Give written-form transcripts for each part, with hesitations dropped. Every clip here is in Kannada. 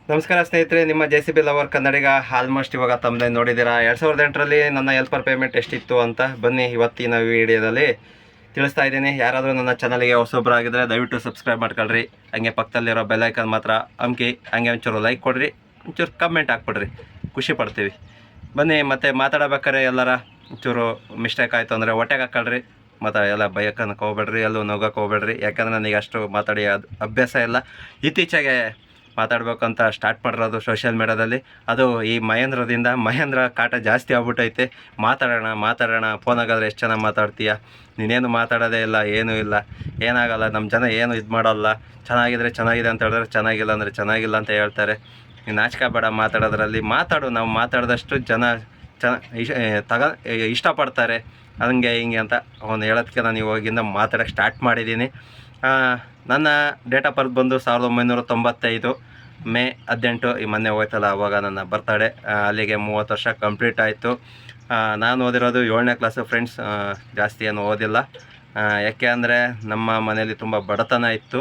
ನಮಸ್ಕಾರ ಸ್ನೇಹಿತರೆ, ನಿಮ್ಮ JCB ಲವರ್ ಕನ್ನಡಿಗ. ಆಲ್ಮೋಸ್ಟ್ ಇವಾಗ ತಮ್ಮದೇ ನೋಡಿದ್ದೀರಾ. 2008ರಲ್ಲಿ ನನ್ನ ಹೆಲ್ಪರ್ ಪೇಮೆಂಟ್ ಎಷ್ಟಿತ್ತು ಅಂತ ಬನ್ನಿ ಇವತ್ತಿನ ವಿಡಿಯೋದಲ್ಲಿ ತಿಳಿಸ್ತಾ ಇದ್ದೀನಿ. ಯಾರಾದರೂ ನನ್ನ ಚಾನಲ್ಗೆ ಹೊಸೊಬ್ಬರಾಗಿದ್ದರೆ ದಯವಿಟ್ಟು ಸಬ್ಸ್ಕ್ರೈಬ್ ಮಾಡ್ಕೊಳ್ರಿ. ಹಂಗೆ ಪಕ್ಕದಲ್ಲಿರೋ ಬೆಲ್ಲೈಕನ್ ಮಾತ್ರ ಅಮ್ಕಿ, ಹಂಗೆ ಒಂಚೂರು ಲೈಕ್ ಕೊಡ್ರಿ, ಒಂಚೂರು ಕಮೆಂಟ್ ಹಾಕ್ಬಿಡ್ರಿ, ಖುಷಿ ಪಡ್ತೀವಿ. ಬನ್ನಿ ಮತ್ತೆ ಮಾತಾಡಬೇಕಾದ್ರೆ ಎಲ್ಲರ ಒಂಚೂರು ಮಿಸ್ಟೇಕ್ ಆಯಿತು ಅಂದರೆ ಹೊಟ್ಟೆಗೆ ಹಾಕೊಳ್ರಿ, ಮತ್ತು ಎಲ್ಲ ಬೈಕನ್ನಕ್ಕೆ ಹೋಗ್ಬೇಡ್ರಿ, ಎಲ್ಲೂ ನೋಗೋಕೆ ಹೋಗ್ಬೇಡ್ರಿ. ಯಾಕಂದರೆ ನನಗೆ ಅಷ್ಟು ಮಾತಾಡಿ ಅಭ್ಯಾಸ ಇಲ್ಲ. ಇತ್ತೀಚೆಗೆ ಮಾತಾಡಬೇಕು ಅಂತ ಸ್ಟಾರ್ಟ್ ಮಾಡಿರೋದು ಸೋಷಿಯಲ್ ಮೀಡ್ಯಾದಲ್ಲಿ. ಅದು ಈ ಮಹೇಂದ್ರ ಕಾಟ ಜಾಸ್ತಿ ಆಗ್ಬಿಟ್ಟೈತೆ. ಮಾತಾಡೋಣ ಫೋನಾಗಾದ್ರೆ ಎಷ್ಟು ಚೆನ್ನಾಗಿ ಮಾತಾಡ್ತೀಯ, ನೀನೇನು ಮಾತಾಡೋದೇ ಇಲ್ಲ, ಏನೂ ಇಲ್ಲ, ಏನಾಗಲ್ಲ, ನಮ್ಮ ಜನ ಏನು ಇದು ಮಾಡೋಲ್ಲ. ಚೆನ್ನಾಗಿದ್ರೆ ಚೆನ್ನಾಗಿದೆ ಅಂತ ಹೇಳಿದ್ರೆ, ಚೆನ್ನಾಗಿಲ್ಲ ಅಂದರೆ ಚೆನ್ನಾಗಿಲ್ಲ ಅಂತ ಹೇಳ್ತಾರೆ. ನೀನು ನಾಚಿಕೆ ಮಾತಾಡೋದ್ರಲ್ಲಿ. ನಾವು ಮಾತಾಡಿದಷ್ಟು ಜನ ಇಷ್ಟಪಡ್ತಾರೆ. ಹಂಗೆ ಹಿಂಗೆ ಅಂತ ಅವನು ಹೇಳೋದಕ್ಕೆ ನಾನು ಇವಾಗಿಂದ ಮಾತಾಡೋಕ್ಕೆ ಸ್ಟಾರ್ಟ್ ಮಾಡಿದ್ದೀನಿ. ನನ್ನ ಡೇಟ್ ಆಫ್ ಬರ್ತ್ ಬಂದು 1995 ಮೇ 18. ಈ ಮೊನ್ನೆ ಹೋಯ್ತಲ್ಲ, ಅವಾಗ ನನ್ನ ಬರ್ತಡೇ. ಅಲ್ಲಿಗೆ 30 ವರ್ಷ ಕಂಪ್ಲೀಟ್ ಆಯಿತು. ನಾನು ಓದಿರೋದು 7ನೇ ಕ್ಲಾಸು ಫ್ರೆಂಡ್ಸ್. ಜಾಸ್ತಿ ಏನು ಓದಿಲ್ಲ. ಯಾಕೆ ಅಂದರೆ ನಮ್ಮ ಮನೆಯಲ್ಲಿ ತುಂಬ ಬಡತನ ಇತ್ತು.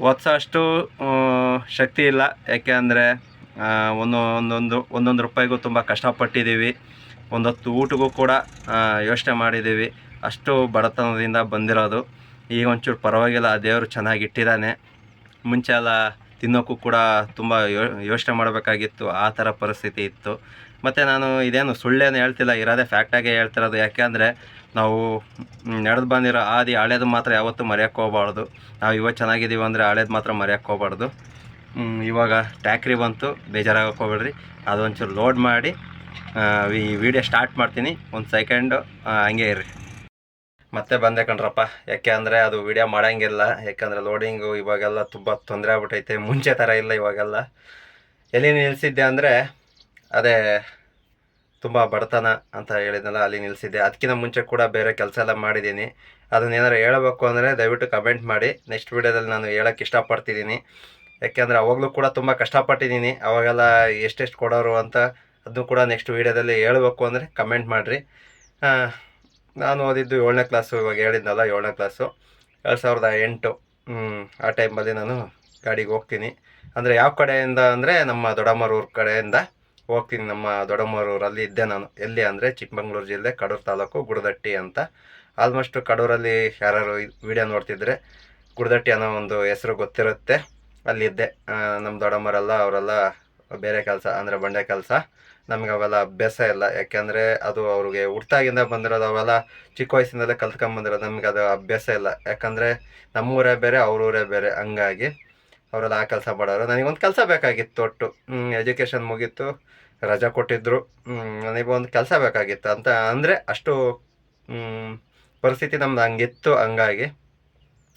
ಓದಿಸೋಷ್ಟು ಶಕ್ತಿ ಇಲ್ಲ. ಯಾಕೆ ಅಂದರೆ ಒಂದೊಂದು ರೂಪಾಯಿಗೂ ತುಂಬ ಕಷ್ಟಪಟ್ಟಿದ್ದೀವಿ. ಒಂದೊತ್ತು ಊಟಕ್ಕೂ ಕೂಡ ಯೋಚನೆ ಮಾಡಿದ್ದೀವಿ. ಅಷ್ಟು ಬಡತನದಿಂದ ಬಂದಿರೋದು. ಈಗ ಒಂಚೂರು ಪರವಾಗಿಲ್ಲ, ದೇವರು ಚೆನ್ನಾಗಿಟ್ಟಿದ್ದಾನೆ. ಮುಂಚೆ ಎಲ್ಲ ತಿನ್ನೋಕ್ಕೂ ಕೂಡ ತುಂಬ ಯೋಚನೆ ಮಾಡಬೇಕಾಗಿತ್ತು, ಆ ಥರ ಪರಿಸ್ಥಿತಿ ಇತ್ತು. ಮತ್ತು ನಾನು ಇದೇನು ಸುಳ್ಳೇನು ಹೇಳ್ತಿಲ್ಲ, ಇರೋದೇ ಫ್ಯಾಕ್ಟಾಗೆ ಹೇಳ್ತಿರೋದು. ಯಾಕೆ ಅಂದರೆ ನಾವು ನಡೆದು ಬಂದಿರೋ ಹಳೇದು ಮಾತ್ರ ಯಾವತ್ತೂ ಮರೆಯೋಕ್ಕೆ ಹೋಗ್ಬಾರ್ದು. ನಾವು ಇವತ್ತು ಚೆನ್ನಾಗಿದ್ದೀವಿ ಅಂದರೆ ಹಳೇದು ಮಾತ್ರ ಮರೆಯೋಕ್ಕೆ ಹೋಗ್ಬಾರ್ದು. ಇವಾಗ ಟ್ಯಾಕ್ರಿ ಬಂತು, ಬೇಜಾರಾಗಕ್ಕೆ ಹೋಗ್ಬೇಡ್ರಿ. ಅದೊಂಚೂರು ಲೋಡ್ ಮಾಡಿ ಈ ವಿಡಿಯೋ ಸ್ಟಾರ್ಟ್ ಮಾಡ್ತೀನಿ. ಒಂದು ಸೆಕೆಂಡು ಹಂಗೆ ಇರ್ರಿ. ಮತ್ತೆ ಬಂದೆ ಕಣ್ರಪ್ಪ. ಯಾಕೆ ಅಂದರೆ ಅದು ವಿಡಿಯೋ ಮಾಡೋಂಗಿಲ್ಲ. ಯಾಕೆಂದರೆ ಲೋಡಿಂಗು ಇವಾಗೆಲ್ಲ ತುಂಬ ತೊಂದರೆ ಆಗ್ಬಿಟ್ಟೈತೆ. ಮುಂಚೆ ಥರ ಇಲ್ಲ ಇವಾಗೆಲ್ಲ. ಎಲ್ಲಿ ನಿಲ್ಲಿಸಿದ್ದೆ ಅಂದರೆ ಅದೇ ತುಂಬ ಬಡತನ ಅಂತ ಹೇಳಿದ್ನಲ್ಲ, ಅಲ್ಲಿ ನಿಲ್ಲಿಸಿದ್ದೆ. ಅದಕ್ಕಿಂತ ಮುಂಚೆ ಕೂಡ ಬೇರೆ ಕೆಲಸ ಎಲ್ಲ ಮಾಡಿದ್ದೀನಿ. ಅದನ್ನೇನಾರು ಹೇಳಬೇಕು ಅಂದರೆ ದಯವಿಟ್ಟು ಕಮೆಂಟ್ ಮಾಡಿ. ನೆಕ್ಸ್ಟ್ ವೀಡಿಯೋದಲ್ಲಿ ನಾನು ಹೇಳೋಕ್ಕೆ ಇಷ್ಟಪಡ್ತಿದ್ದೀನಿ. ಯಾಕೆಂದರೆ ಅವಾಗಲೂ ಕೂಡ ತುಂಬ ಕಷ್ಟಪಟ್ಟಿದ್ದೀನಿ. ಅವಾಗೆಲ್ಲ ಎಷ್ಟೆಷ್ಟು ಕೊಡೋರು ಅಂತ ಅದನ್ನು ಕೂಡ ನೆಕ್ಸ್ಟ್ ವೀಡಿಯೋದಲ್ಲಿ ಹೇಳಬೇಕು ಅಂದರೆ ಕಮೆಂಟ್ ಮಾಡಿರಿ. ನಾನು ಓದಿದ್ದು 7ನೇ ಕ್ಲಾಸು. ಇವಾಗ ಹೇಳಿದ್ನಲ್ಲ 7ನೇ ಕ್ಲಾಸು, 2008. ಆ ಟೈಮಲ್ಲಿ ನಾನು ಗಾಡಿಗೆ ಹೋಗ್ತೀನಿ. ಅಂದರೆ ಯಾವ ಕಡೆಯಿಂದ ಅಂದರೆ ನಮ್ಮ ದೊಡ್ಡಮ್ಮರೂರು ಕಡೆಯಿಂದ ಹೋಗ್ತೀನಿ. ನಮ್ಮ ದೊಡ್ಡಮ್ಮರೂರಲ್ಲಿ ಇದ್ದೆ ನಾನು. ಎಲ್ಲಿ ಅಂದರೆ ಚಿಕ್ಕಮಂಗ್ಳೂರು ಜಿಲ್ಲೆ, ಕಡೂರು ತಾಲೂಕು, ಗುಡದಟ್ಟಿ ಅಂತ. ಆಲ್ಮೋಸ್ಟ್ ಕಡೂರಲ್ಲಿ ಯಾರು ವಿಡಿಯೋ ನೋಡ್ತಿದ್ರೆ ಗುಡದಟ್ಟಿ ಅನ್ನೋ ಒಂದು ಹೆಸರು ಗೊತ್ತಿರುತ್ತೆ. ಅಲ್ಲಿದ್ದೆ. ನಮ್ಮ ದೊಡ್ಡಮ್ಮರೆಲ್ಲ ಅವರೆಲ್ಲ ಬೇರೆ ಕೆಲಸ ಅಂದರೆ ಬಂಡೆ ಕೆಲಸ. ನಮಗೆ ಅವೆಲ್ಲ ಅಭ್ಯಾಸ ಇಲ್ಲ. ಯಾಕೆಂದರೆ ಅದು ಅವ್ರಿಗೆ ಹುಟ್ಟಾಗಿಂದ ಬಂದಿರೋದು. ಅವೆಲ್ಲ ಚಿಕ್ಕ ವಯಸ್ಸಿನಲ್ಲೇ ಕಲ್ತ್ಕೊಂಬಂದಿರೋದು. ನಮಗೆ ಅದು ಅಭ್ಯಾಸ ಇಲ್ಲ. ಯಾಕಂದರೆ ನಮ್ಮೂರೇ ಬೇರೆ, ಅವ್ರೂರೇ ಬೇರೆ. ಹಂಗಾಗಿ ಅವರೆಲ್ಲ ಆ ಕೆಲಸ ಮಾಡೋರು. ನನಗೊಂದು ಕೆಲಸ ಬೇಕಾಗಿತ್ತು. ಒಟ್ಟು ಎಜುಕೇಷನ್ ಮುಗೀತು, ರಜಾ ಕೊಟ್ಟಿದ್ದರು. ನನಗೊಂದು ಕೆಲಸ ಬೇಕಾಗಿತ್ತು ಅಂತ ಅಂದರೆ ಅಷ್ಟು ಪರಿಸ್ಥಿತಿ ನಮ್ದು ಹಂಗಿತ್ತು. ಹಂಗಾಗಿ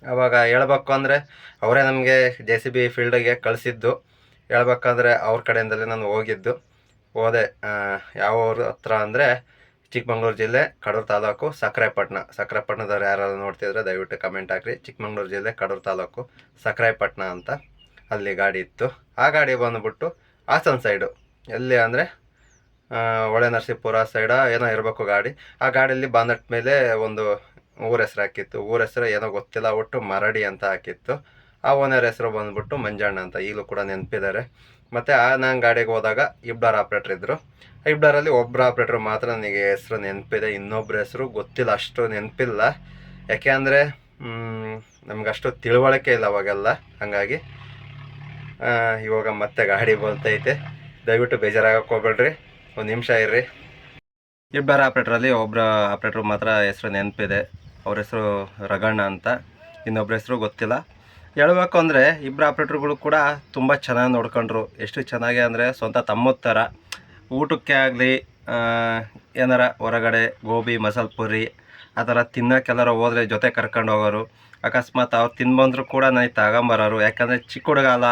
ಅವಾಗ ಹೇಳ್ಬೇಕು ಅಂದರೆ ಅವರೇ ನಮಗೆ JCB ಫೀಲ್ಡಿಗೆ ಕಳಿಸಿದ್ದು. ಹೇಳ್ಬೇಕಂದ್ರೆ ಅವ್ರ ಕಡೆಯಿಂದಲೇ ನಾನು ಹೋದೆ. ಯಾವ ಊರ ಹತ್ರ ಅಂದರೆ ಚಿಕ್ಕಮಂಗ್ಳೂರು ಜಿಲ್ಲೆ, ಕಡೂರು ತಾಲೂಕು, ಸಕ್ರೆಪಟ್ಟಣದವ್ರು ಯಾರು ನೋಡ್ತಿದ್ರೆ ದಯವಿಟ್ಟು ಕಮೆಂಟ್ ಹಾಕ್ರಿ. ಚಿಕ್ಕಮಂಗ್ಳೂರು ಜಿಲ್ಲೆ, ಕಡೂರು ತಾಲೂಕು, ಸಕ್ರೆಪಟ್ಟಣ ಅಂತ ಅಲ್ಲಿ ಗಾಡಿ ಇತ್ತು. ಆ ಗಾಡಿ ಬಂದುಬಿಟ್ಟು ಹಾಸನ ಸೈಡು. ಎಲ್ಲಿ ಅಂದರೆ ಹೊಳೆ ನರಸೀಪುರ ಸೈಡ ಏನೋ ಇರಬೇಕು ಗಾಡಿ. ಆ ಗಾಡಿಯಲ್ಲಿ ಬಾಂದಟ್ ಮೇಲೆ ಒಂದು ಊರ ಹೆಸ್ರು ಹಾಕಿತ್ತು. ಊರ ಹೆಸರು ಏನೋ ಗೊತ್ತಿಲ್ಲ, ಒಟ್ಟು ಮರಡಿ ಅಂತ ಹಾಕಿತ್ತು. ಆ ಓನರ್ ಹೆಸರು ಬಂದುಬಿಟ್ಟು ಮಂಜಣ್ಣ ಅಂತ, ಈಗಲೂ ಕೂಡ ನೆನಪಿದ್ದಾರೆ. ಮತ್ತು ನಾನು ಗಾಡಿಗೆ ಹೋದಾಗ ಇಬ್ಬರು ಆಪ್ರೇಟ್ರ್ ಇದ್ದರು. ಇಬ್ಬರಲ್ಲಿ ಒಬ್ಬರು ಆಪ್ರೇಟ್ರ್ ಮಾತ್ರ ನನಗೆ ಹೆಸರು ನೆನಪಿದೆ. ಇನ್ನೊಬ್ಬರ ಹೆಸರು ಗೊತ್ತಿಲ್ಲ, ಅಷ್ಟು ನೆನಪಿಲ್ಲ. ಯಾಕೆ ಅಂದರೆ ನಮಗಷ್ಟು ತಿಳುವಳಿಕೆ ಇಲ್ಲ ಅವಾಗೆಲ್ಲ. ಹಾಗಾಗಿ ಇವಾಗ ಮತ್ತೆ ಗಾಡಿ ಬರ್ತೈತೆ. ದಯವಿಟ್ಟು ಬೇಜಾರಾಗಕ್ಕೆ ಹೋಗ್ಬೇಡ್ರಿ, ಒಂದು ನಿಮಿಷ ಇರ್ರಿ. ಇಬ್ಬರು ಆಪ್ರೇಟ್ರಲ್ಲಿ ಒಬ್ಬರು ಆಪ್ರೇಟ್ರು ಮಾತ್ರ ಹೆಸರು ನೆನಪಿದೆ. ಅವ್ರ ಹೆಸರು ರಗಣ್ಣ ಅಂತ, ಇನ್ನೊಬ್ಬರ ಹೆಸರು ಗೊತ್ತಿಲ್ಲ. ಹೇಳ್ಬೇಕು ಅಂದರೆ ಇಬ್ಬರು ಆಪ್ರೇಟ್ರುಗಳು ಕೂಡ ತುಂಬ ಚೆನ್ನಾಗಿ ನೋಡ್ಕೊಂಡ್ರು. ಎಷ್ಟು ಚೆನ್ನಾಗಿ ಅಂದರೆ ಸ್ವಂತ ತಮ್ಮದ ಥರ. ಊಟಕ್ಕೆ ಆಗಲಿ, ಏನಾರ ಹೊರಗಡೆ ಗೋಬಿ, ಮಸಾಲೆ ಪುರಿ ಆ ಥರ ತಿನ್ನೋಕ್ಕೆಲ್ಲರ ಹೋದರೆ ಜೊತೆ ಕರ್ಕೊಂಡು ಹೋಗೋರು. ಅಕಸ್ಮಾತ್ ಅವ್ರು ತಿನ್ಬಂದರೂ ಕೂಡ ನನಗೆ ತಗೊಂಬರೋರು. ಯಾಕಂದರೆ ಚಿಕ್ಕ ಹುಡುಗ ಅಲ್ಲ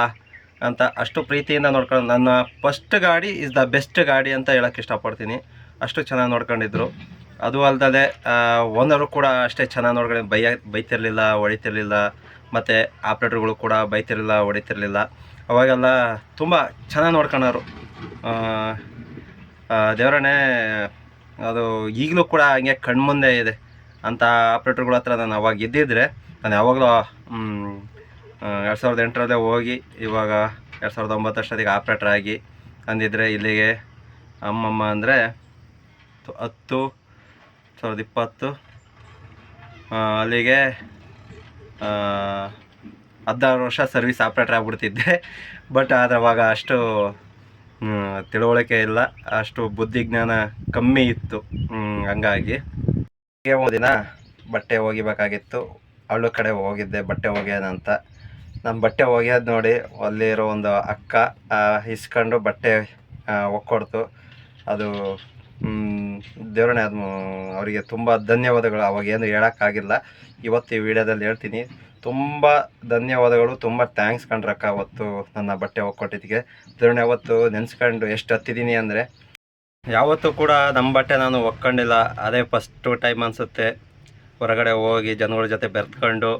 ಅಂತ ಅಷ್ಟು ಪ್ರೀತಿಯಿಂದ ನೋಡ್ಕೊಂಡು. ನನ್ನ ಫಸ್ಟ್ ಗಾಡಿ ಇಸ್ ದ ಬೆಸ್ಟ್ ಗಾಡಿ ಅಂತ ಹೇಳೋಕ್ಕೆ ಇಷ್ಟಪಡ್ತೀನಿ. ಅಷ್ಟು ಚೆನ್ನಾಗಿ ನೋಡ್ಕೊಂಡಿದ್ರು. ಅದು ಅಲ್ಲದೆ ಓನರು ಕೂಡ ಅಷ್ಟೇ ಚೆನ್ನಾಗಿ ನೋಡ್ಕೊಂಡು ಬೈತಿರಲಿಲ್ಲ, ಹೊಡಿತಿರಲಿಲ್ಲ. ಮತ್ತು ಆಪ್ರೇಟ್ರುಗಳು ಕೂಡ ಬೈತಿರಲಿಲ್ಲ, ಹೊಡಿತಿರಲಿಲ್ಲ. ಅವಾಗೆಲ್ಲ ತುಂಬ ಚೆನ್ನಾಗಿ ನೋಡ್ಕೊಳ್ಳೋರು. ದೇವರನ್ನೇ ಅದು ಈಗಲೂ ಕೂಡ ಹಂಗೆ ಕಣ್ಮುಂದೆ ಇದೆ. ಅಂಥ ಆಪ್ರೇಟ್ರುಗಳ ಹತ್ರ ನಾನು ಅವಾಗ ಇದ್ದಿದ್ದರೆ ನಾನು ಯಾವಾಗಲೂ 2008ರಲ್ಲೇ ಹೋಗಿ ಇವಾಗ 2009 ಅಷ್ಟೊತ್ತಿಗೆ ಆಪ್ರೇಟರ್ ಆಗಿ ಅಂದಿದ್ರೆ ಇಲ್ಲಿಗೆ ಅಮ್ಮಮ್ಮ ಅಂದರೆ 10/2020 ಅಲ್ಲಿಗೆ 16 ವರ್ಷ ಸರ್ವಿಸ್ ಆಪ್ರೇಟರ್ ಆಗ್ಬಿಡ್ತಿದ್ದೆ. ಬಟ್ ಆದರೆ ಅವಾಗ ಅಷ್ಟು ತಿಳುವಳಿಕೆ ಇಲ್ಲ, ಅಷ್ಟು ಬುದ್ಧಿಜ್ಞಾನ ಕಮ್ಮಿ ಇತ್ತು. ಹಂಗಾಗಿ ದಿನ ಬಟ್ಟೆ ಒಗಿಬೇಕಾಗಿತ್ತು. ಅವಳ ಕಡೆ ಹೋಗಿದ್ದೆ ಬಟ್ಟೆ ಒಗೆಯೋದಂತ. ನಾನು ಬಟ್ಟೆ ಒಗೆಯೋದು ನೋಡಿ ಅಲ್ಲಿರೋ ಒಂದು ಅಕ್ಕ ಇಸ್ಕೊಂಡು ಬಟ್ಟೆ ಒಕ್ಕೊಡ್ತು. ಅದು ದೇವರೇ, ಅದು ಅವರಿಗೆ ತುಂಬ ಧನ್ಯವಾದಗಳು. ಅವಾಗೇನು ಹೇಳೋಕ್ಕಾಗಿಲ್ಲ, ಇವತ್ತು ಈ ವಿಡಿಯೋದಲ್ಲಿ ಹೇಳ್ತೀನಿ. ತುಂಬ ಧನ್ಯವಾದಗಳು, ತುಂಬ ಥ್ಯಾಂಕ್ಸ್ ಕಂಡ್ರಕ್ಕ ಅವತ್ತು ನನ್ನ ಬಟ್ಟೆ ಒಕ್ಕೊಟ್ಟಿದ್ದಕ್ಕೆ. ದೇವರೇ, ಅವತ್ತು ನೆನೆಸ್ಕೊಂಡು ಎಷ್ಟು ಹತ್ತಿದ್ದೀನಿ ಅಂದರೆ, ಯಾವತ್ತೂ ಕೂಡ ನಮ್ಮ ಬಟ್ಟೆ ನಾನು ಒಕ್ಕೊಂಡಿಲ್ಲ. ಅದೇ ಫಸ್ಟು ಟೈಮ್ ಅನಿಸುತ್ತೆ ಹೊರಗಡೆ ಹೋಗಿ ಜನಗಳ ಜೊತೆ ಬೆರೆತ್ಕೊಂಡು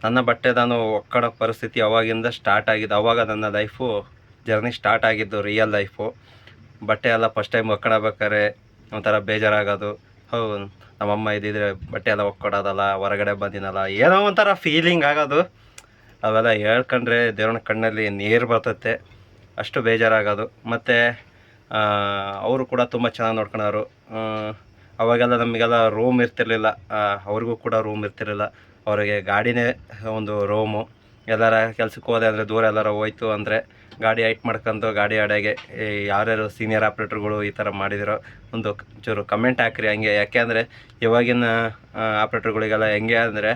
ನನ್ನ ಬಟ್ಟೆ ನಾನು ಒಕ್ಕಡೋ ಪರಿಸ್ಥಿತಿ ಅವಾಗಿಂದ ಸ್ಟಾರ್ಟ್ ಆಗಿದ್ದು. ಅವಾಗ ನನ್ನ ಲೈಫು ಜರ್ನಿ ಸ್ಟಾರ್ಟ್ ಆಗಿದ್ದು, ರಿಯಲ್ ಲೈಫು. ಬಟ್ಟೆ ಎಲ್ಲ ಫಸ್ಟ್ ಟೈಮ್ ಒಕ್ಕೊಳ್ಬೇಕಾದ್ರೆ ಒಂಥರ ಬೇಜಾರಾಗೋದು. ಹೌದು, ನಮ್ಮಮ್ಮ ಇದ್ದಿದ್ರೆ ಬಟ್ಟೆ ಎಲ್ಲ ಒಕ್ಕೊಡೋದಲ್ಲ, ಹೊರಗಡೆ ಬಂದಿನಲ್ಲ, ಏನೋ ಒಂಥರ ಫೀಲಿಂಗ್ ಆಗೋದು. ಅವೆಲ್ಲ ಹೇಳ್ಕೊಂಡ್ರೆ ದೇವ್ರನ ಕಣ್ಣಲ್ಲಿ ನೀರು ಬರ್ತೈತೆ, ಅಷ್ಟು ಬೇಜಾರಾಗೋದು. ಮತ್ತು ಅವರು ಕೂಡ ತುಂಬ ಚೆನ್ನಾಗಿ ನೋಡ್ಕೊಳೋರು. ಅವಾಗೆಲ್ಲ ನಮಗೆಲ್ಲ ರೂಮ್ ಇರ್ತಿರ್ಲಿಲ್ಲ, ಅವ್ರಿಗೂ ಕೂಡ ರೂಮ್ ಇರ್ತಿರಲಿಲ್ಲ. ಅವರಿಗೆ ಗಾಡಿನೇ ಒಂದು ರೂಮು. ಎಲ್ಲರ ಕೆಲ್ಸಕ್ಕೆ ಹೋದೆ ಅಂದರೆ, ದೂರ ಎಲ್ಲರ ಹೋಯ್ತು ಅಂದರೆ ಗಾಡಿ ಹೈಟ್ ಮಾಡ್ಕೊಂಡು ಗಾಡಿ ಅಡೆಗೆ ಯಾರ್ಯಾರು ಸೀನಿಯರ್ ಆಪ್ರೇಟರ್ಗಳು ಈ ಥರ ಮಾಡಿದಿರೋ ಒಂದು ಚೂರು ಕಮೆಂಟ್ ಹಾಕ್ರಿ ಹಂಗೆ. ಯಾಕೆ ಇವಾಗಿನ ಆಪ್ರೇಟರ್ಗಳಿಗೆಲ್ಲ ಹೆಂಗೆ ಅಂದರೆ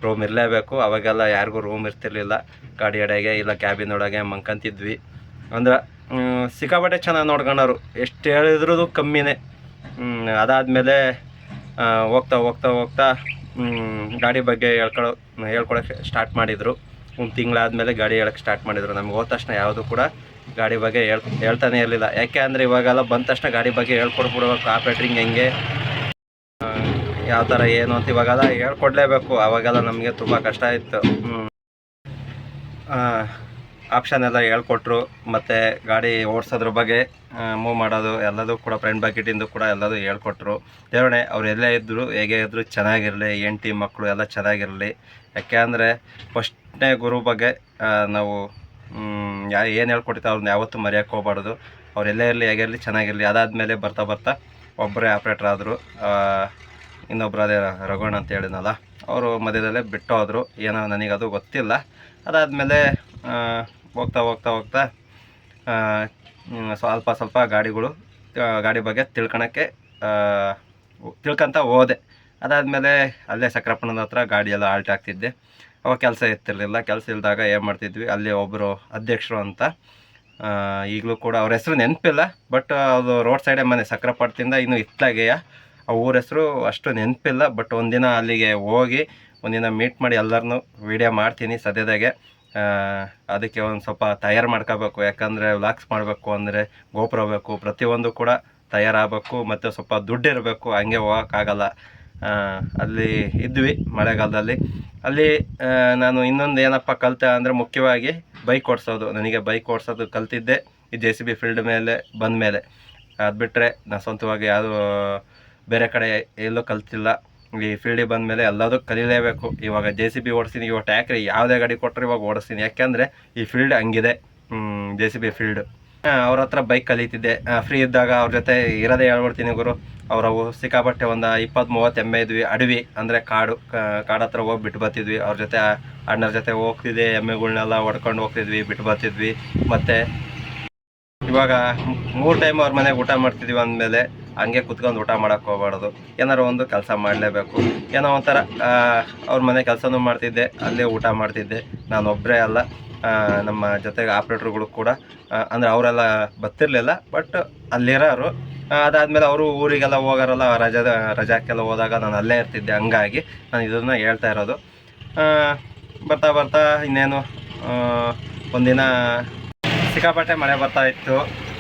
ರೂಮ್ ಇರಲೇಬೇಕು. ಅವಾಗೆಲ್ಲ ಯಾರಿಗೂ ರೂಮ್ ಇರ್ತಿರ್ಲಿಲ್ಲ. ಗಾಡಿ ಅಡೆಗೆ ಇಲ್ಲ ಕ್ಯಾಬಿನ್ ಒಳಗೆ ಮಂಕಂತಿದ್ವಿ. ಅಂದ್ರೆ ಸಿಕ್ಕಾಪಟ್ಟೆ ಚೆನ್ನಾಗಿ ನೋಡ್ಕೊಂಡವ್ರು, ಎಷ್ಟು ಹೇಳಿದ್ರೂ ಕಮ್ಮಿನೇ. ಅದಾದಮೇಲೆ ಹೋಗ್ತಾ ಹೋಗ್ತಾ ಹೋಗ್ತಾ ಗಾಡಿ ಬಗ್ಗೆ ಹೇಳ್ಕೊಳಕ್ಕೆ ಸ್ಟಾರ್ಟ್ ಮಾಡಿದರು. ಒಂದು ತಿಂಗಳಾದಮೇಲೆ ಗಾಡಿ ಹೇಳೋಕ್ಕೆ ಸ್ಟಾರ್ಟ್ ಮಾಡಿದರು. ನಮ್ಗೆ ಹೋದ ತಕ್ಷಣ ಯಾವುದು ಕೂಡ ಗಾಡಿ ಬಗ್ಗೆ ಹೇಳ್ತಾನೆ ಇರಲಿಲ್ಲ. ಯಾಕೆ ಅಂದರೆ ಇವಾಗೆಲ್ಲ ಬಂದ ತಕ್ಷಣ ಗಾಡಿ ಬಗ್ಗೆ ಹೇಳ್ಕೊಡ್ಬಿಡ್ಬೇಕು, ಆಪ್ರೇಟ್ರಿಂಗ್ ಹೆಂಗೆ, ಯಾವ ಥರ ಏನು ಅಂತ ಇವಾಗೆಲ್ಲ ಹೇಳ್ಕೊಡ್ಲೇಬೇಕು. ಅವಾಗೆಲ್ಲ ನಮಗೆ ತುಂಬ ಕಷ್ಟ ಇತ್ತು. ಆಪ್ಷನ್ ಎಲ್ಲ ಹೇಳ್ಕೊಟ್ರು. ಮತ್ತು ಗಾಡಿ ಓಡಿಸೋದ್ರ ಬಗ್ಗೆ, ಮೂವ್ ಮಾಡೋದು ಎಲ್ಲದೂ ಕೂಡ ಫ್ರಂಟ್ ಬಕೆಟಿಂದು ಕೂಡ ಎಲ್ಲದೂ ಹೇಳ್ಕೊಟ್ರು. ದೇವರೇ, ಅವ್ರು ಎಲ್ಲೇ ಇದ್ದರು ಹೇಗೆ ಇದ್ದರು ಚೆನ್ನಾಗಿರಲಿ, ಹೆಂಡ್ತಿ ಮಕ್ಕಳು ಎಲ್ಲ ಚೆನ್ನಾಗಿರಲಿ. ಯಾಕೆ ಅಂದರೆ ಫಸ್ಟ್ನೇ ಗುರು ಬಗ್ಗೆ ನಾವು ಏನು ಹೇಳ್ಕೊಟ್ಟಿರ್ತಾರೆ ಅವ್ರನ್ನ ಯಾವತ್ತೂ ಮರೆಯೋಕ್ಕೆ ಹೋಗ್ಬಾರ್ದು. ಅವ್ರು ಎಲ್ಲೇ ಇರಲಿ ಹೇಗೆ ಇರಲಿ ಚೆನ್ನಾಗಿರಲಿ. ಅದಾದಮೇಲೆ ಬರ್ತಾ ಬರ್ತಾ ಒಬ್ಬರೇ ಆಪ್ರೇಟರ್ ಆದರು. ಇನ್ನೊಬ್ಬರು ಅದೇ ರಘುವಣ್ಣ ಅಂತ ಹೇಳಿದ್ನಲ್ಲ, ಅವರು ಮಧ್ಯದಲ್ಲೇ ಬಿಟ್ಟು ಹೋದರು. ಏನೋ ನನಗದು ಗೊತ್ತಿಲ್ಲ. ಅದಾದಮೇಲೆ ಹೋಗ್ತಾ ಹೋಗ್ತಾ ಹೋಗ್ತಾ ಸ್ವಲ್ಪ ಗಾಡಿಗಳು ಗಾಡಿ ಬಗ್ಗೆ ತಿಳ್ಕೊತ ಹೋದೆ. ಅದಾದಮೇಲೆ ಅಲ್ಲೇ ಸಕ್ರಪ್ಪಣ್ಣನ ಹತ್ರ ಗಾಡಿಯೆಲ್ಲ ಆಲ್ಟ್ ಆಗ್ತಿದ್ದೆ. ಅವಾಗ ಕೆಲಸ ಇರ್ತಿರ್ಲಿಲ್ಲ. ಕೆಲಸ ಇಲ್ದಾಗ ಏನು ಮಾಡ್ತಿದ್ವಿ, ಅಲ್ಲಿ ಒಬ್ಬರು ಅಧ್ಯಕ್ಷರು ಅಂತ, ಈಗಲೂ ಕೂಡ ಅವ್ರ ಹೆಸರು ನೆನಪಿಲ್ಲ. ಬಟ್ ಅದು ರೋಡ್ ಸೈಡೇ ಮನೆ, ಸಕ್ರಪಟ್ಟದಿಂದ ಇನ್ನು ಇತ್ತಲಾಗೆಯ. ಆ ಊರ ಹೆಸರು ಅಷ್ಟು ನೆನಪಿಲ್ಲ. ಬಟ್ ಒಂದಿನ ಅಲ್ಲಿಗೆ ಹೋಗಿ ಒಂದಿನ ಮೀಟ್ ಮಾಡಿ ಎಲ್ಲರನ್ನೂ ವೀಡಿಯೋ ಮಾಡ್ತೀನಿ ಸದ್ಯದಾಗೆ. ಅದಕ್ಕೆ ಒಂದು ಸ್ವಲ್ಪ ತಯಾರು ಮಾಡ್ಕೋಬೇಕು. ಯಾಕಂದರೆ ವ್ಲಾಗ್ಸ್ ಮಾಡಬೇಕು ಅಂದರೆ ಗೋಪುರ ಬೇಕು, ಪ್ರತಿಯೊಂದು ಕೂಡ ತಯಾರಾಗಬೇಕು. ಮತ್ತು ಸ್ವಲ್ಪ ದುಡ್ಡು ಇರಬೇಕು, ಹಂಗೆ ಹೋಗೋಕ್ಕಾಗಲ್ಲ. ಅಲ್ಲಿ ಇದ್ವಿ ಮಳೆಗಾಲದಲ್ಲಿ. ಅಲ್ಲಿ ನಾನು ಇನ್ನೊಂದು ಏನಪ್ಪ ಕಲಿತೆ ಅಂದರೆ, ಮುಖ್ಯವಾಗಿ ಬೈಕ್ ಓಡಿಸೋದು. ನನಗೆ ಬೈಕ್ ಓಡಿಸೋದು ಕಲ್ತಿದ್ದೆ ಈ JCB ಫೀಲ್ಡ್ ಮೇಲೆ ಬಂದ ಮೇಲೆ. ಅದು ಬಿಟ್ಟರೆ ನಾನು ಸ್ವಂತವಾಗಿ ಯಾವುದು ಬೇರೆ ಕಡೆ ಎಲ್ಲೂ ಕಲ್ತಿಲ್ಲ. ಈ ಫೀಲ್ಡಿಗೆ ಬಂದ ಮೇಲೆ ಎಲ್ಲದೂ ಕಲೀಲೇಬೇಕು. ಇವಾಗ JCB ಓಡಿಸ್ತೀನಿ, ಇವಾಗ ಟ್ಯಾಕ್ರಿ ಯಾವುದೇ ಗಾಡಿ ಕೊಟ್ಟರೆ ಇವಾಗ ಓಡಿಸ್ತೀನಿ. ಯಾಕೆಂದರೆ ಈ ಫೀಲ್ಡ್ ಹಂಗಿದೆ, JCB ಫೀಲ್ಡ್. ಅವ್ರ ಹತ್ರ ಬೈಕ್ ಕಲಿತಿದ್ದೆ. ಫ್ರೀ ಇದ್ದಾಗ ಅವ್ರ ಜೊತೆ ಇರೋದೇ ಹೇಳ್ಬಿಡ್ತೀನಿ ಗುರು. ಅವರವು ಸಿಕ್ಕಾಪಟ್ಟೆ ಒಂದು 20-30 ಎಮ್ಮೆ ಇದ್ವಿ. ಅಡವಿ ಅಂದರೆ ಕಾಡು ಹತ್ರ ಹೋಗಿ ಬಿಟ್ಟು ಬರ್ತಿದ್ವಿ. ಅವ್ರ ಜೊತೆ ಅಣ್ಣರ ಜೊತೆ ಹೋಗ್ತಿದ್ದೆ. ಎಮ್ಮೆಗಳ್ನೆಲ್ಲ ಹೊಡ್ಕೊಂಡು ಹೋಗ್ತಿದ್ವಿ, ಬಿಟ್ಟು ಬರ್ತಿದ್ವಿ. ಮತ್ತು ಇವಾಗ 3 ಟೈಮ್ ಅವ್ರ ಮನೆಗೆ ಊಟ ಮಾಡ್ತಿದ್ವಿ ಅಂದಮೇಲೆ ಹಂಗೆ ಕುತ್ಕೊಂಡು ಊಟ ಮಾಡೋಕ್ಕೆ ಹೋಗ್ಬಾರ್ದು, ಏನಾರು ಒಂದು ಕೆಲಸ ಮಾಡಲೇಬೇಕು. ಏನೋ ಒಂಥರ ಅವ್ರ ಮನೆ ಕೆಲಸನೂ ಮಾಡ್ತಿದ್ದೆ, ಅಲ್ಲೇ ಊಟ ಮಾಡ್ತಿದ್ದೆ. ನಾನು ಒಬ್ಬರೇ ಅಲ್ಲ, ನಮ್ಮ ಜೊತೆಗೆ ಆಪ್ರೇಟ್ರುಗಳು ಕೂಡ, ಅಂದರೆ ಅವರೆಲ್ಲ ಬರ್ತಿರ್ಲಿಲ್ಲ, ಬಟ್ ಅಲ್ಲಿರೋರು. ಅದಾದಮೇಲೆ ಅವರು ಊರಿಗೆಲ್ಲ ಹೋಗೋರಲ್ಲ, ರಜಾಕ್ಕೆಲ್ಲ ಹೋದಾಗ ನಾನು ಅಲ್ಲೇ ಇರ್ತಿದ್ದೆ. ಹಂಗಾಗಿ ನಾನು ಇದನ್ನು ಹೇಳ್ತಾ ಇರೋದು. ಬರ್ತಾ ಬರ್ತಾ ಇನ್ನೇನು ಒಂದಿನ ಸಿಕ್ಕಾಪಟ್ಟೆ ಮಳೆ ಬರ್ತಾ ಇತ್ತು.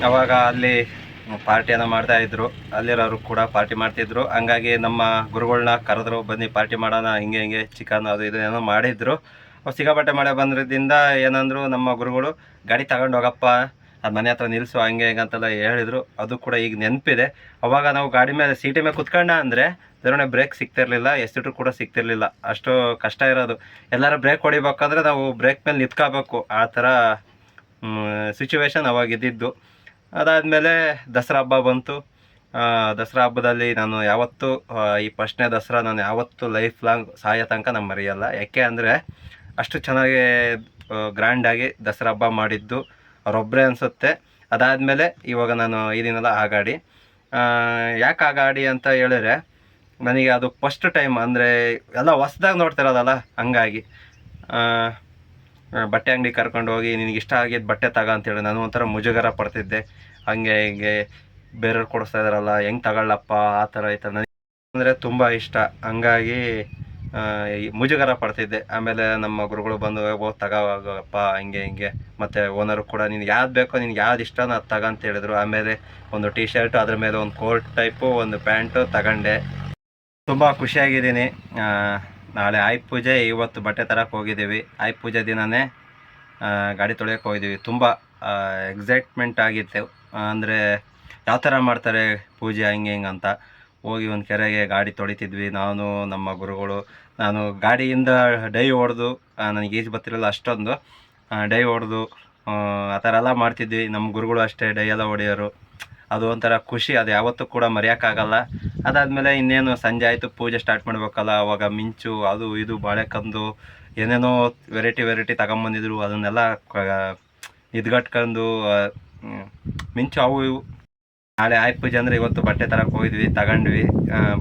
ಅವಾಗ ಅಲ್ಲಿ ಪಾರ್ಟಿಯನ್ನು ಮಾಡ್ತಾಯಿದ್ರು, ಅಲ್ಲಿರೋರು ಕೂಡ ಪಾರ್ಟಿ ಮಾಡ್ತಿದ್ರು. ಹಂಗಾಗಿ ನಮ್ಮ ಗುರುಗಳನ್ನ ಕರೆದ್ರು, ಬನ್ನಿ ಪಾರ್ಟಿ ಮಾಡೋಣ, ಹಿಂಗೆ ಚಿಕನ್ ಅದು ಇದು ಏನೋ ಮಾಡಿದ್ರು. ಸಿಕ್ಕಾಪಟ್ಟೆ ಮಳೆ ಬಂದ್ರಿಂದ ಏನಂದ್ರು ನಮ್ಮ ಗುರುಗಳು, ಗಾಡಿ ತಗೊಂಡು ಹೋಗಪ್ಪ, ಅದು ಮನೆ ಹತ್ರ ನಿಲ್ಲಿಸು, ಹಂಗೆ ಹಿಂಗಂತೆಲ್ಲ ಹೇಳಿದರು. ಅದು ಕೂಡ ಈಗ ನೆನಪಿದೆ. ಅವಾಗ ನಾವು ಗಾಡಿ ಮೇಲೆ ಸೀಟಿ ಮೇಲೆ ಕುತ್ಕೊಂಡ ಅಂದರೆ ಅದರೊಳಗೆ ಬ್ರೇಕ್ ಸಿಗ್ತಿರ್ಲಿಲ್ಲ, ಎಷ್ಟಿಟ್ರು ಕೂಡ ಸಿಗ್ತಿರ್ಲಿಲ್ಲ. ಅಷ್ಟು ಕಷ್ಟ ಇರೋದು. ಎಲ್ಲರೂ ಬ್ರೇಕ್ ಹೊಡಿಬೇಕಾದ್ರೆ ನಾವು ಬ್ರೇಕ್ ಮೇಲೆ ನಿಂತ್ಕೋಬೇಕು. ಆ ಥರ ಸಿಚುವೇಶನ್ ಅವಾಗ ಇದ್ದಿದ್ದು. ಅದಾದಮೇಲೆ ದಸರಾ ಹಬ್ಬ ಬಂತು. ದಸರಾ ಹಬ್ಬದಲ್ಲಿ ನಾನು ಯಾವತ್ತೂ ಈ ಫಸ್ಟ್ನೇ ದಸರಾ ನಾನು ಯಾವತ್ತೂ ಲೈಫ್ ಲಾಂಗ್ ಸಾಯೋ ತನಕ ನಾನು ಮರೆಯಲ್ಲ. ಯಾಕೆ ಅಂದರೆ ಅಷ್ಟು ಚೆನ್ನಾಗಿ ಗ್ರ್ಯಾಂಡಾಗಿ ದಸರಾ ಹಬ್ಬ ಮಾಡಿದ್ದು ಅವರೊಬ್ಬರೇ ಅನಿಸುತ್ತೆ. ಅದಾದಮೇಲೆ ಇವಾಗ ನಾನು ಇದೀನಲ್ಲ ಆ ಗಾಡಿ. ಯಾಕೆ ಆ ಗಾಡಿ ಅಂತ ಹೇಳಿದ್ರೆ, ನನಗೆ ಅದು ಫಸ್ಟ್ ಟೈಮ್ ಅಂದರೆ ಎಲ್ಲ ಹೊಸ್ದಾಗಿ ನೋಡ್ತಿರೋದಲ್ಲ, ಹಂಗಾಗಿ ಬಟ್ಟೆ ಅಂಗಡಿ ಕರ್ಕೊಂಡು ಹೋಗಿ ನಿನಗೆ ಇಷ್ಟ ಆಗಿದ್ದು ಬಟ್ಟೆ ತಗೋ ಅಂತೇಳಿ ನಾನು ಒಂಥರ ಮುಜುಗರ ಪಡ್ತಿದ್ದೆ. ಹಂಗೆ ಹಿಂಗೆ ಬೇರೆಯವ್ರು ಕೊಡಿಸ್ತಾ ಇದ್ದಾರಲ್ಲ, ಹೆಂಗೆ ತಗೊಳ್ಳಪ್ಪ ಆ ಥರ ಈ ಥರ. ನನಗೆ ಅಂದರೆ ತುಂಬ ಇಷ್ಟ, ಹಂಗಾಗಿ ಮುಜುಗರ ಪಡ್ತಿದ್ದೆ. ಆಮೇಲೆ ನಮ್ಮ ಗುರುಗಳು ಬಂದು ಹೋಗಿ ತಗೋಪ್ಪ ಹಿಂಗೆ ಹಿಂಗೆ, ಮತ್ತು ಓನರು ಕೂಡ ನಿನಗೆ ಯಾವ್ದು ಬೇಕೋ, ನಿನ್ಗೆ ಯಾವ್ದು ಇಷ್ಟನೋ ಅದು ತಗೋ ಅಂತ ಹೇಳಿದ್ರು. ಆಮೇಲೆ ಒಂದು ಟಿ ಶರ್ಟು, ಅದ್ರ ಮೇಲೆ ಒಂದು ಕೋಟ್ ಟೈಪು ಒಂದು ಪ್ಯಾಂಟು ತಗೊಂಡೆ. ತುಂಬ ಖುಷಿಯಾಗಿದ್ದೀನಿ. ನಾಳೆ ಆಯುಧ ಪೂಜೆ, ಇವತ್ತು ಬಟ್ಟೆ ತರಕ್ಕೆ ಹೋಗಿದ್ದೀವಿ. ಆಯುಧ ಪೂಜೆ ದಿನವೇ ಗಾಡಿ ತೊಳೆಯೋಕ್ಕೆ ಹೋಗಿದ್ದೀವಿ. ತುಂಬ ಎಕ್ಸೈಟ್ಮೆಂಟ್ ಆಗಿತ್ತು. ಅಂದರೆ ಯಾವ ಥರ ಮಾಡ್ತಾರೆ ಪೂಜೆ ಹಂಗೆ ಹಿಂಗೆ ಅಂತ. ಹೋಗಿ ಒಂದು ಕೆರೆಗೆ ಗಾಡಿ ತೊಳಿತಿದ್ವಿ ನಾನು, ನಮ್ಮ ಗುರುಗಳು. ನಾನು ಗಾಡಿಯಿಂದ ಡೈ ಹೊಡೆದು, ನನಗೆ ಈಜು ಬರ್ತಿರಲಿಲ್ಲ ಅಷ್ಟೊಂದು, ಡೈ ಹೊಡೆದು ಆ ಥರ ಎಲ್ಲ ಮಾಡ್ತಿದ್ವಿ. ನಮ್ಮ ಗುರುಗಳು ಅಷ್ಟೇ ಡೈ ಎಲ್ಲ ಹೊಡೆಯೋರು. ಅದು ಒಂಥರ ಖುಷಿ, ಅದು ಯಾವತ್ತೂ ಕೂಡ ಮರೆಯೋಕ್ಕಾಗಲ್ಲ. ಅದಾದಮೇಲೆ ಇನ್ನೇನು ಸಂಜೆ ಆಯಿತು, ಪೂಜೆ ಸ್ಟಾರ್ಟ್ ಮಾಡಬೇಕಲ್ಲ. ಅವಾಗ ಮಿಂಚು ಅದು ಇದು ಬಾಳೆಕಂದು ಏನೇನೋ ವೆರೈಟಿ ತಗೊಂಬಂದಿದ್ರು. ಅದನ್ನೆಲ್ಲ ಇದ್ಗಟ್ಕೊಂಡು ಮಿಂಚು ಅವು ಇವು. ನಾಳೆ ಆಯುಧ ಪೂಜೆ ಅಂದರೆ ಇವತ್ತು ಬಟ್ಟೆ ತರಕ್ಕೆ ಹೋಗಿದ್ವಿ, ತಗೊಂಡ್ವಿ,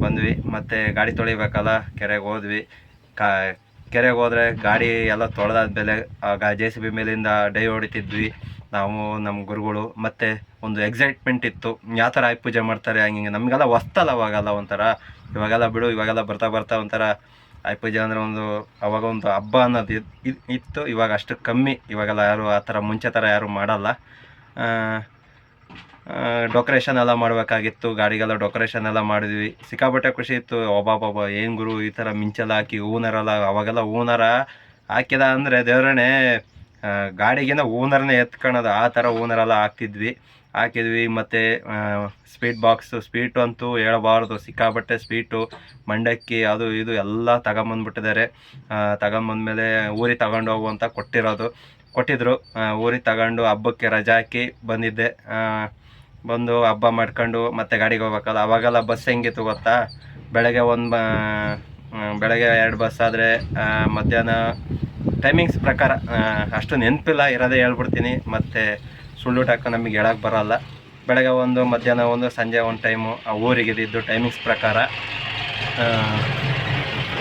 ಬಂದ್ವಿ. ಮತ್ತು ಗಾಡಿ ತೊಳಿಬೇಕಲ್ಲ, ಕೆರೆಗೆ ಹೋದ್ವಿ. ಕೆರೆಗೆ ಹೋದರೆ ಗಾಡಿ ಎಲ್ಲ ತೊಳೆದಾದ್ಮೇಲೆ ಆಗ JCB ಮೇಲಿಂದ ಡೈ ಹೊಡಿತಿದ್ವಿ ನಾವು, ನಮ್ಮ ಗುರುಗಳು. ಮತ್ತು ಒಂದು ಎಕ್ಸೈಟ್ಮೆಂಟ್ ಇತ್ತು, ಯಾವ ಥರ ಆಯುಧ ಪೂಜೆ ಮಾಡ್ತಾರೆ ಹಂಗೆ. ನಮಗೆಲ್ಲ ಹೊಸ್ತಲ್ಲ ಅವಾಗೆಲ್ಲ ಒಂಥರ. ಇವಾಗೆಲ್ಲ ಬಿಡು, ಇವಾಗೆಲ್ಲ ಬರ್ತಾ ಒಂಥರ ಆಯುಧ ಪೂಜೆ ಅಂದರೆ ಅವಾಗ ಒಂದು ಹಬ್ಬ ಅನ್ನೋದು ಇತ್ತು. ಇವಾಗ ಅಷ್ಟು ಕಮ್ಮಿ. ಇವಾಗೆಲ್ಲ ಯಾರು ಆ ಥರ ಮುಂಚೆ ಥರ ಯಾರು ಮಾಡಲ್ಲ. ಡೆಕೋರೇಷನ್ ಎಲ್ಲ ಮಾಡಬೇಕಾಗಿತ್ತು, ಗಾಡಿಗೆಲ್ಲ ಡೆಕೋರೇಷನ್ ಎಲ್ಲ ಮಾಡಿದ್ವಿ. ಸಿಕ್ಕಾಪಟ್ಟೆ ಖುಷಿ ಇತ್ತು. ಒಬ್ಬೊಬ್ಬ ಏನು ಗುರು ಈ ಥರ ಮಿಂಚೆಲ್ಲ ಹಾಕಿ ಹೂನರೆಲ್ಲ, ಅವಾಗೆಲ್ಲ ಹೂನರ ಹಾಕಿದ ಅಂದರೆ ದೇವರೇ ಗಾಡಿಗಿನ ಹೂನರನ್ನೇ ಎತ್ಕೊಳ್ಳೋದು, ಆ ಥರ ಹೂನರೆಲ್ಲ ಹಾಕಿದ್ವಿ. ಮತ್ತು ಸ್ವೀಟು ಅಂತೂ ಹೇಳಬಾರ್ದು, ಸಿಕ್ಕಾಪಟ್ಟೆ ಸ್ವೀಟು, ಮಂಡಕ್ಕಿ ಅದು ಇದು ಎಲ್ಲ ತಗೊಂಬಂದ್ಬಿಟ್ಟಿದ್ದಾರೆ. ತಗೊಂಬಂದ್ಮೇಲೆ ಊರಿಗೆ ತಗೊಂಡು ಹೋಗು ಅಂತ ಕೊಟ್ಟಿದ್ರು. ಊರಿಗೆ ತಗೊಂಡು ಹಬ್ಬಕ್ಕೆ ರಜೆ ಹಾಕಿ ಬಂದಿದ್ದೆ. ಬಂದು ಹಬ್ಬ ಮಾಡ್ಕೊಂಡು ಮತ್ತೆ ಗಾಡಿಗೆ ಹೋಗ್ಬೇಕಲ್ಲ. ಅವಾಗೆಲ್ಲ ಬಸ್ ಹೆಂಗಿತ್ತು ಗೊತ್ತಾ, ಬೆಳಗ್ಗೆ 2 ಬಸ್ ಆದರೆ ಮಧ್ಯಾಹ್ನ ಟೈಮಿಂಗ್ಸ್ ಪ್ರಕಾರ ಅಷ್ಟು ನೆನಪಿಲ್ಲ, ಇರೋದೇ ಹೇಳ್ಬಿಡ್ತೀನಿ. ಮತ್ತು ಸುಳ್ಳು ಟಾಕ ನಮಗೆ ಹೇಳಕ್ಕೆ ಬರೋಲ್ಲ. ಬೆಳಗ್ಗೆ 1, ಮಧ್ಯಾಹ್ನ 1, ಸಂಜೆ 1 ಟೈಮು ಆ ಊರಿಗಿದ್ದು ಟೈಮಿಂಗ್ಸ್ ಪ್ರಕಾರ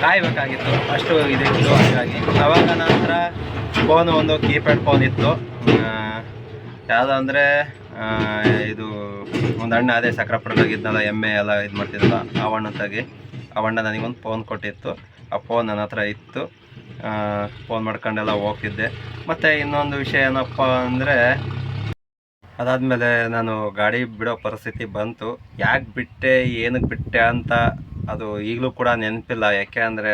ಕಾಯಬೇಕಾಗಿತ್ತು, ಅಷ್ಟು ಇದಿತ್ತು. ಹಾಗಾಗಿ ಅವಾಗ ನಂತರ ಫೋನು ಒಂದು ಕೀಪ್ಯಾಡ್ ಫೋನ್ ಇತ್ತು. ಯಾವುದು ಅಂದರೆ ಇದು ಒಂದು ಅಣ್ಣ, ಅದೇ ಸಕ್ರಪುರದಾಗಿದ್ದಲ್ಲ, ಎಮ್ಮೆ ಎಲ್ಲ ಇದು ಮಾಡ್ತಿದ್ದಲ್ಲ, ಆ ಅಣ್ಣ ನನಗೊಂದು ಫೋನ್ ಕೊಟ್ಟಿತ್ತು. ಆ ಫೋನ್ ನನ್ನ ಹತ್ರ ಇತ್ತು. ಫೋನ್ ಮಾಡ್ಕೊಂಡೆಲ್ಲ ಹೋಗ್ತಿದ್ದೆ. ಮತ್ತು ಇನ್ನೊಂದು ವಿಷಯ ಏನಪ್ಪ ಅಂದರೆ, ಅದಾದಮೇಲೆ ನಾನು ಗಾಡಿ ಬಿಡೋ ಪರಿಸ್ಥಿತಿ ಬಂತು. ಯಾಕೆ ಬಿಟ್ಟೆ, ಏನಕ್ಕೆ ಬಿಟ್ಟೆ ಅಂತ ಅದು ಈಗಲೂ ಕೂಡ ನೆನಪಿಲ್ಲ. ಯಾಕೆ ಅಂದರೆ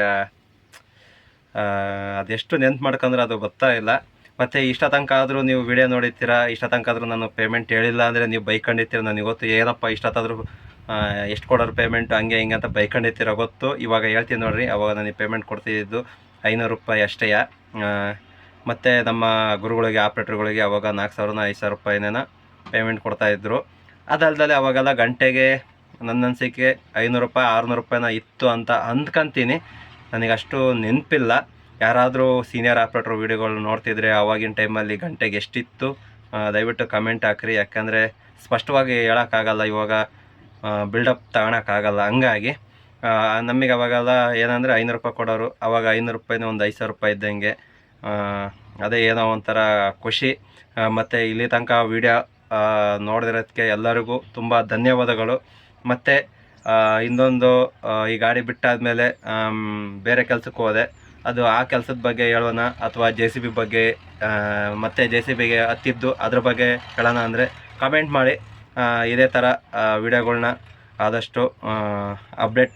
ಅದೆಷ್ಟು ನೆನ್ಪು ಮಾಡ್ಕೊಂಡ್ರೆ ಅದು ಗೊತ್ತಾ ಇಲ್ಲ. ಮತ್ತು ಇಷ್ಟ ತನಕ ಆದರೂ ನೀವು ವಿಡಿಯೋ ನೋಡಿರ್ತೀರ, ಇಷ್ಟ ತನಕ ಆದರೂ ನಾನು ಪೇಮೆಂಟ್ ಹೇಳಿಲ್ಲ ಅಂದರೆ ನೀವು ಬೈಕೊಂಡಿರ್ತೀರ. ನನಗೆ ಗೊತ್ತು, ಏನಪ್ಪ ಇಷ್ಟೊತ್ತಾದರೂ ಎಷ್ಟು ಕೊಡೋರು ಪೇಮೆಂಟು ಹಂಗೆ ಹಿಂಗೆ ಅಂತ ಬೈಕೊಂಡಿರ್ತೀರ ಗೊತ್ತು. ಇವಾಗ ಹೇಳ್ತೀನಿ ನೋಡಿರಿ, ಅವಾಗ ನನಗೆ ಪೇಮೆಂಟ್ ಕೊಡ್ತಿದ್ದು 500 ರೂಪಾಯಿ ಅಷ್ಟೇ. ಮತ್ತು ನಮ್ಮ ಗುರುಗಳಿಗೆ, ಆಪ್ರೇಟ್ರುಗಳಿಗೆ ಅವಾಗ 4,000 5,000 ರೂಪಾಯಿನ ಪೇಮೆಂಟ್ ಕೊಡ್ತಾಯಿದ್ರು. ಅದಲ್ದಲೆ ಅವಾಗೆಲ್ಲ ಗಂಟೆಗೆ ನನ್ನ ಅನಿಸಿಕೆ 500 ರೂಪಾಯಿ 600 ರೂಪಾಯಿನ ಇತ್ತು ಅಂತ ಅಂದ್ಕೊಂತೀನಿ. ನನಗಷ್ಟು ನೆನಪಿಲ್ಲ. ಯಾರಾದರೂ ಸೀನಿಯರ್ ಆಪ್ರೇಟ್ರ್ ವೀಡಿಯೋಗಳು ನೋಡ್ತಿದ್ರೆ ಆವಾಗಿನ ಟೈಮಲ್ಲಿ ಗಂಟೆಗೆ ಎಷ್ಟಿತ್ತು ದಯವಿಟ್ಟು ಕಮೆಂಟ್ ಹಾಕ್ರಿ. ಯಾಕಂದರೆ ಸ್ಪಷ್ಟವಾಗಿ ಹೇಳೋಕ್ಕಾಗಲ್ಲ, ಇವಾಗ ಬಿಲ್ಡಪ್ ತಗೊಳಕ್ಕಾಗಲ್ಲ. ಹಂಗಾಗಿ ನಮಗೆ ಅವಾಗೆಲ್ಲ ಏನಂದರೆ 500 ರೂಪಾಯಿ ಕೊಡೋರು. ಆವಾಗ 500 ರೂಪಾಯಿನ ಒಂದು 5,000 ರೂಪಾಯಿ ಇದ್ದಂಗೆ. ಅದೇ ಏನೋ ಒಂಥರ ಖುಷಿ. ಮತ್ತು ಇಲ್ಲಿ ತನಕ ವೀಡಿಯೋ ನೋಡಿರೋದಕ್ಕೆ ಎಲ್ಲರಿಗೂ ತುಂಬ ಧನ್ಯವಾದಗಳು. ಮತ್ತು ಇನ್ನೊಂದು, ಈ ಗಾಡಿ ಬಿಟ್ಟಾದಮೇಲೆ ಬೇರೆ ಕೆಲಸಕ್ಕೆ ಹೋದೆ. ಅದು ಆ ಕೆಲಸದ ಬಗ್ಗೆ ಹೇಳೋಣ ಅಥವಾ JCB ಬಗ್ಗೆ, ಮತ್ತು JCBಗೆ ಹತ್ತಿದ್ದು ಅದ್ರ ಬಗ್ಗೆ ಹೇಳೋಣ ಅಂದರೆ ಕಮೆಂಟ್ ಮಾಡಿ. ಇದೇ ಥರ ವೀಡಿಯೋಗಳ್ನ ಆದಷ್ಟು ಅಪ್ಡೇಟ್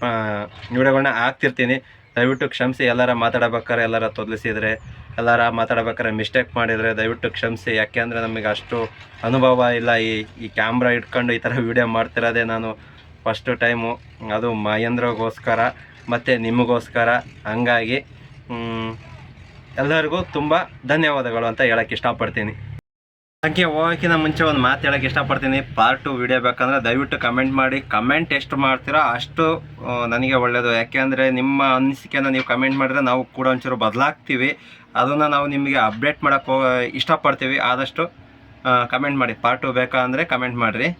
ವೀಡಿಯೋಗಳ್ನ ಹಾಕ್ತಿರ್ತೀನಿ. ದಯವಿಟ್ಟು ಕ್ಷಮಿಸಿ. ಎಲ್ಲರ ಮಾತಾಡಬೇಕಾದ್ರೆ ಎಲ್ಲರ ತೊದಲಿಸಿದರೆ, ಎಲ್ಲರ ಮಾತಾಡಬೇಕಾದ್ರೆ ಮಿಸ್ಟೇಕ್ ಮಾಡಿದರೆ ದಯವಿಟ್ಟು ಕ್ಷಮಿಸಿ. ಯಾಕೆಂದರೆ ನಮಗೆ ಅಷ್ಟು ಅನುಭವ ಇಲ್ಲ. ಈ ಕ್ಯಾಮ್ರಾ ಇಟ್ಕೊಂಡು ಈ ಥರ ವೀಡಿಯೋ ಮಾಡ್ತಿರೋದೇ ನಾನು ಫಸ್ಟು ಟೈಮು. ಅದು ಮಹೇಂದ್ರಗೋಸ್ಕರ ಮತ್ತು ನಿಮಗೋಸ್ಕರ. ಹಂಗಾಗಿ ಎಲ್ಲರಿಗೂ ತುಂಬ ಧನ್ಯವಾದಗಳು ಅಂತ ಹೇಳೋಕ್ಕೆ ಇಷ್ಟಪಡ್ತೀನಿ. ಹಾಗೆ ಹೋಗೋಕ್ಕಿಂತ ಮುಂಚೆ ಒಂದು ಮಾತು ಹೇಳೋಕ್ಕೆ ಇಷ್ಟಪಡ್ತೀನಿ. ಪಾರ್ಟ್ 2 ವೀಡಿಯೋ ಬೇಕಂದರೆ ದಯವಿಟ್ಟು ಕಮೆಂಟ್ ಮಾಡಿ. ಕಮೆಂಟ್ ಎಷ್ಟು ಮಾಡ್ತೀರೋ ಅಷ್ಟು ನನಗೆ ಒಳ್ಳೆಯದು. ಯಾಕೆಂದರೆ ನಿಮ್ಮ ಅನಿಸಿಕೆನ ನೀವು ಕಮೆಂಟ್ ಮಾಡಿದ್ರೆ ನಾವು ಕೂಡ ಒಂಚೂರು ಬದಲಾಗ್ತೀವಿ. ಅದನ್ನು ನಾವು ನಿಮಗೆ ಅಪ್ಡೇಟ್ ಮಾಡೋಕ್ಕೆ ಇಷ್ಟಪಡ್ತೀವಿ. ಆದಷ್ಟು ಕಮೆಂಟ್ ಮಾಡಿ. ಪಾರ್ಟ್ 2 ಬೇಕಾ ಅಂದರೆ ಕಮೆಂಟ್ ಮಾಡಿರಿ.